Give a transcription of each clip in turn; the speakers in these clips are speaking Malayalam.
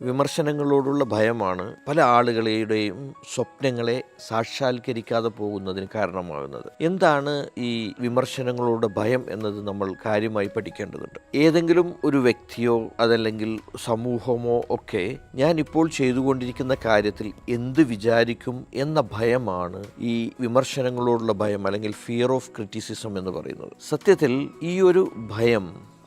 വിമർശനങ്ങളോടുള്ള ഭയമാണ് പല ആളുകളുടെയും സ്വപ്നങ്ങളെ സാക്ഷാത്കരിക്കാതെ പോകുന്നതിന് കാരണമാകുന്നത്. എന്താണ് ഈ വിമർശനങ്ങളോട് ഭയം എന്നത് നമ്മൾ കാര്യമായി പഠിക്കേണ്ടതുണ്ട്. ഏതെങ്കിലും ഒരു വ്യക്തിയോ അതല്ലെങ്കിൽ സമൂഹമോ ഒക്കെ ഞാൻ ഇപ്പോൾ ചെയ്തുകൊണ്ടിരിക്കുന്ന കാര്യത്തിൽ എന്ത് വിചാരിക്കും എന്ന ഭയമാണ് ഈ വിമർശനങ്ങളോടുള്ള ഭയം അല്ലെങ്കിൽ ഫിയർ ഓഫ് ക്രിറ്റിസിസം എന്ന് പറയുന്നത്. സത്യത്തിൽ ഈ ഒരു ഭയം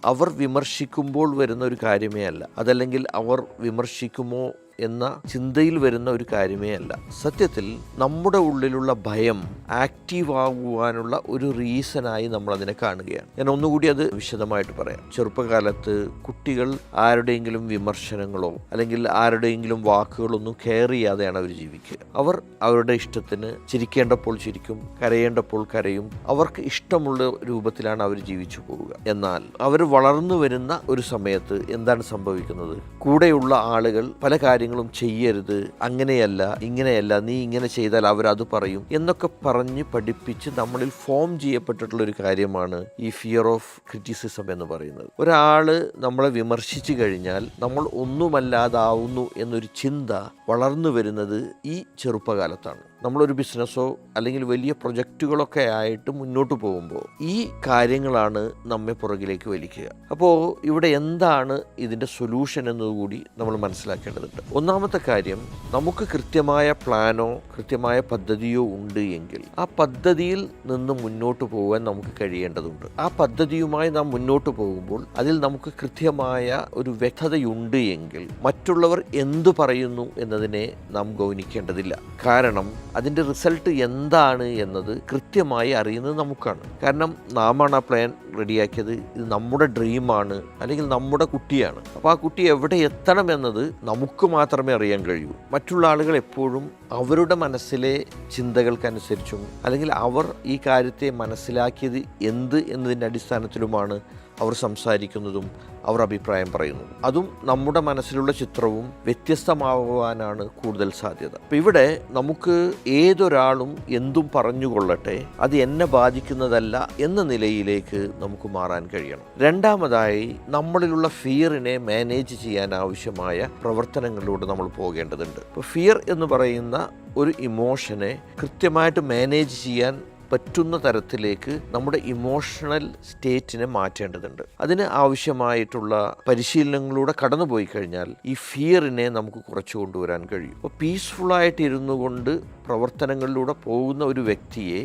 അവർ വിമർശിക്കുമ്പോൾ വരുന്ന ഒരു കാര്യമേ അല്ല, അതല്ലെങ്കിൽ അവർ വിമർശിക്കുമോ എന്ന ചിന്തയിൽ വരുന്ന ഒരു കാര്യമേ അല്ല. സത്യത്തിൽ നമ്മുടെ ഉള്ളിലുള്ള ഭയം ആക്റ്റീവ് ആകുവാനുള്ള ഒരു റീസണായി നമ്മൾ അതിനെ കാണുകയാണ്. ഞാൻ ഒന്നുകൂടി അത് വിശദമായിട്ട് പറയാം. ചെറുപ്പകാലത്ത് കുട്ടികൾ ആരുടെയെങ്കിലും വിമർശനങ്ങളോ അല്ലെങ്കിൽ ആരുടെയെങ്കിലും വാക്കുകളൊന്നും കെയർ ചെയ്യാതെയാണ് അവർ ജീവിക്കുക. അവർ അവരുടെ ഇഷ്ടത്തിന് ചിരിക്കേണ്ടപ്പോൾ ചിരിക്കും, കരയേണ്ടപ്പോൾ കരയും. അവർക്ക് ഇഷ്ടമുള്ള രൂപത്തിലാണ് അവർ ജീവിച്ചു പോവുക. എന്നാൽ അവർ വളർന്നു വരുന്ന ഒരു സമയത്ത് എന്താണ് സംഭവിക്കുന്നത്? കൂടെയുള്ള ആളുകൾ പല കാര്യങ്ങളും ചെയ്യരുത്, അങ്ങനെയല്ല ഇങ്ങനെയല്ല, നീ ഇങ്ങനെ ചെയ്താൽ അവരത് പറയും എന്നൊക്കെ പറഞ്ഞ് പഠിപ്പിച്ച് നമ്മളിൽ ഫോം ചെയ്യപ്പെട്ടിട്ടുള്ള ഒരു കാര്യമാണ് ഈ ഫിയർ ഓഫ് ക്രിറ്റിസിസം എന്ന് പറയുന്നത്. ഒരാള് നമ്മളെ വിമർശിച്ചു കഴിഞ്ഞാൽ നമ്മൾ ഒന്നുമല്ലാതാവുന്നു എന്നൊരു ചിന്ത വളർന്നു വരുന്നത് ഈ ചെറുപ്പകാലത്താണ്. നമ്മളൊരു ബിസിനസ്സോ അല്ലെങ്കിൽ വലിയ പ്രൊജക്റ്റുകളൊക്കെ ആയിട്ട് മുന്നോട്ട് പോകുമ്പോൾ ഈ കാര്യങ്ങളാണ് നമ്മെ പുറകിലേക്ക് വലിക്കുക. അപ്പോൾ ഇവിടെ എന്താണ് ഇതിൻ്റെ സൊല്യൂഷൻ എന്നതുകൂടി നമ്മൾ മനസ്സിലാക്കേണ്ടതുണ്ട്. ഒന്നാമത്തെ കാര്യം, നമുക്ക് കൃത്യമായ പ്ലാനോ കൃത്യമായ പദ്ധതിയോ ഉണ്ട് എങ്കിൽ ആ പദ്ധതിയിൽ നിന്ന് മുന്നോട്ട് പോകാൻ നമുക്ക് കഴിയേണ്ടതുണ്ട്. ആ പദ്ധതിയുമായി നാം മുന്നോട്ട് പോകുമ്പോൾ അതിൽ നമുക്ക് കൃത്യമായ ഒരു വ്യക്തതയുണ്ട് എങ്കിൽ മറ്റുള്ളവർ എന്തു പറയുന്നു എന്നതിനെ നാം ഗൗനിക്കേണ്ടതില്ല. കാരണം അതിൻ്റെ റിസൾട്ട് എന്താണ് എന്നത് കൃത്യമായി അറിയുന്നത് നമുക്കാണ്. കാരണം നാമാണ് ആ പ്ലാൻ റെഡിയാക്കിയത്. ഇത് നമ്മുടെ ഡ്രീമാണ് അല്ലെങ്കിൽ നമ്മുടെ കുട്ടിയാണ്. അപ്പോൾ ആ കുട്ടി എവിടെ എത്തണം എന്നത് നമുക്ക് മാത്രമേ അറിയാൻ കഴിയൂ. മറ്റുള്ള ആളുകൾ എപ്പോഴും അവരുടെ മനസ്സിലെ ചിന്തകൾക്കനുസരിച്ചും അല്ലെങ്കിൽ അവർ ഈ കാര്യത്തെ മനസ്സിലാക്കിയത് എന്ത് എന്നതിൻ്റെ അടിസ്ഥാനത്തിലുമാണ് അവർ സംസാരിക്കുന്നതും അവർ അഭിപ്രായം പറയുന്നതും. അതും നമ്മുടെ മനസ്സിലുള്ള ചിത്രവും വ്യത്യസ്തമാകുവാനാണ് കൂടുതൽ സാധ്യത. അപ്പോൾ ഇവിടെ നമുക്ക് ഏതൊരാളും എന്തും പറഞ്ഞുകൊള്ളട്ടെ, അത് എന്നെ ബാധിക്കുന്നതല്ല എന്ന നിലയിലേക്ക് നമുക്ക് മാറാൻ കഴിയണം. രണ്ടാമതായി, നമ്മളിലുള്ള ഫിയറിനെ മാനേജ് ചെയ്യാൻ ആവശ്യമായ പ്രവർത്തനങ്ങളിലൂടെ നമ്മൾ പോകേണ്ടതുണ്ട്. ഇപ്പോൾ ഫിയർ എന്ന് പറയുന്ന ഒരു ഇമോഷനെ കൃത്യമായിട്ട് മാനേജ് ചെയ്യാൻ പറ്റുന്ന തരത്തിലേക്ക് നമ്മുടെ ഇമോഷണൽ സ്റ്റേറ്റിനെ മാറ്റേണ്ടതുണ്ട്. അതിന് ആവശ്യമായിട്ടുള്ള പരിശീലനങ്ങളിലൂടെ കടന്നുപോയി കഴിഞ്ഞാൽ ഈ ഫിയറിനെ നമുക്ക് കുറച്ചു കൊണ്ടുവരാൻ കഴിയും. അപ്പോൾ പീസ്ഫുള്ളായിട്ട് ഇരുന്നു കൊണ്ട് പ്രവർത്തനങ്ങളിലൂടെ പോകുന്ന ഒരു വ്യക്തിയെ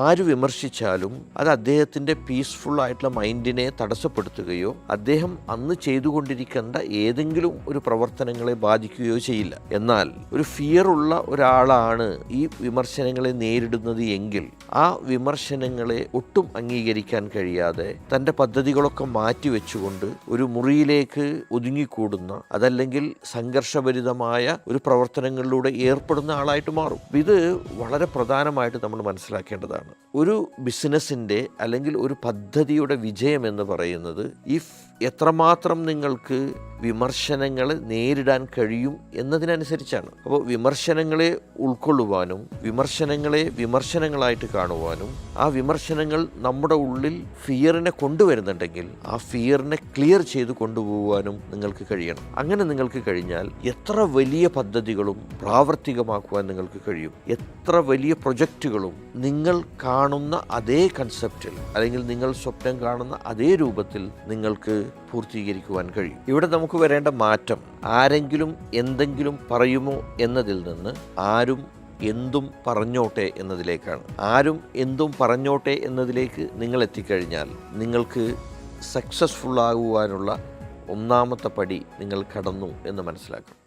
ആര് വിമർശിച്ചാലും അത് അദ്ദേഹത്തിൻ്റെ പീസ്ഫുൾ ആയിട്ടുള്ള മൈൻഡിനെ തടസ്സപ്പെടുത്തുകയോ അദ്ദേഹം അന്ന് ചെയ്തുകൊണ്ടിരിക്കേണ്ട ഏതെങ്കിലും ഒരു പ്രവർത്തനങ്ങളെ ബാധിക്കുകയോ ചെയ്യില്ല. എന്നാൽ ഒരു ഫിയർ ഉള്ള ഒരാളാണ് ഈ വിമർശനങ്ങളെ നേരിടുന്നത് എങ്കിൽ ആ വിമർശനങ്ങളെ ഒട്ടും അംഗീകരിക്കാൻ കഴിയാതെ തൻ്റെ പദ്ധതികളൊക്കെ മാറ്റിവെച്ചുകൊണ്ട് ഒരു മുറിയിലേക്ക് ഒതുങ്ങിക്കൂടുന്ന അതല്ലെങ്കിൽ സംഘർഷഭരിതമായ ഒരു പ്രവർത്തനങ്ങളിലൂടെ ഏർപ്പെടുന്ന ആളായിട്ട് മാറും. ഇത് വളരെ പ്രധാനമായിട്ട് നമ്മൾ മനസ്സിലാക്കേണ്ടതാണ്. ഒരു ബിസിനസ്സിൻ്റെ അല്ലെങ്കിൽ ഒരു പദ്ധതിയുടെ വിജയം എന്ന് പറയുന്നത് എത്രമാത്രം നിങ്ങൾക്ക് വിമർശനങ്ങൾ നേരിടാൻ കഴിയും എന്നതിനനുസരിച്ചാണ്. അപ്പോൾ വിമർശനങ്ങളെ ഉൾക്കൊള്ളുവാനും വിമർശനങ്ങളെ വിമർശനങ്ങളായിട്ട് കാണുവാനും ആ വിമർശനങ്ങൾ നമ്മുടെ ഉള്ളിൽ ഫിയറിനെ കൊണ്ടുവരുന്നുണ്ടെങ്കിൽ ആ ഫിയറിനെ ക്ലിയർ ചെയ്ത് കൊണ്ടുപോകാനും നിങ്ങൾക്ക് കഴിയണം. അങ്ങനെ നിങ്ങൾക്ക് കഴിഞ്ഞാൽ എത്ര വലിയ പദ്ധതികളും പ്രാവർത്തികമാക്കുവാൻ നിങ്ങൾക്ക് കഴിയും. എത്ര വലിയ പ്രൊജക്റ്റുകളും നിങ്ങൾ കാണുന്ന അതേ കൺസെപ്റ്റിൽ അല്ലെങ്കിൽ നിങ്ങൾ സ്വപ്നം കാണുന്ന അതേ രൂപത്തിൽ നിങ്ങൾക്ക് പൂർത്തീകരിക്കുവാൻ കഴിയും. ഇവിടെ നമുക്ക് വരേണ്ട മാറ്റം ആരെങ്കിലും എന്തെങ്കിലും പറയുമോ എന്നതിൽ നിന്ന് ആരും എന്തും പറഞ്ഞോട്ടെ എന്നതിലേക്കാണ്. ആരും എന്തും പറഞ്ഞോട്ടെ എന്നതിലേക്ക് നിങ്ങൾ എത്തിക്കഴിഞ്ഞാൽ നിങ്ങൾക്ക് സക്സസ്ഫുൾ ആകുവാനുള്ള ഒന്നാമത്തെ പടി നിങ്ങൾ കടന്നു എന്ന് മനസ്സിലാക്കണം.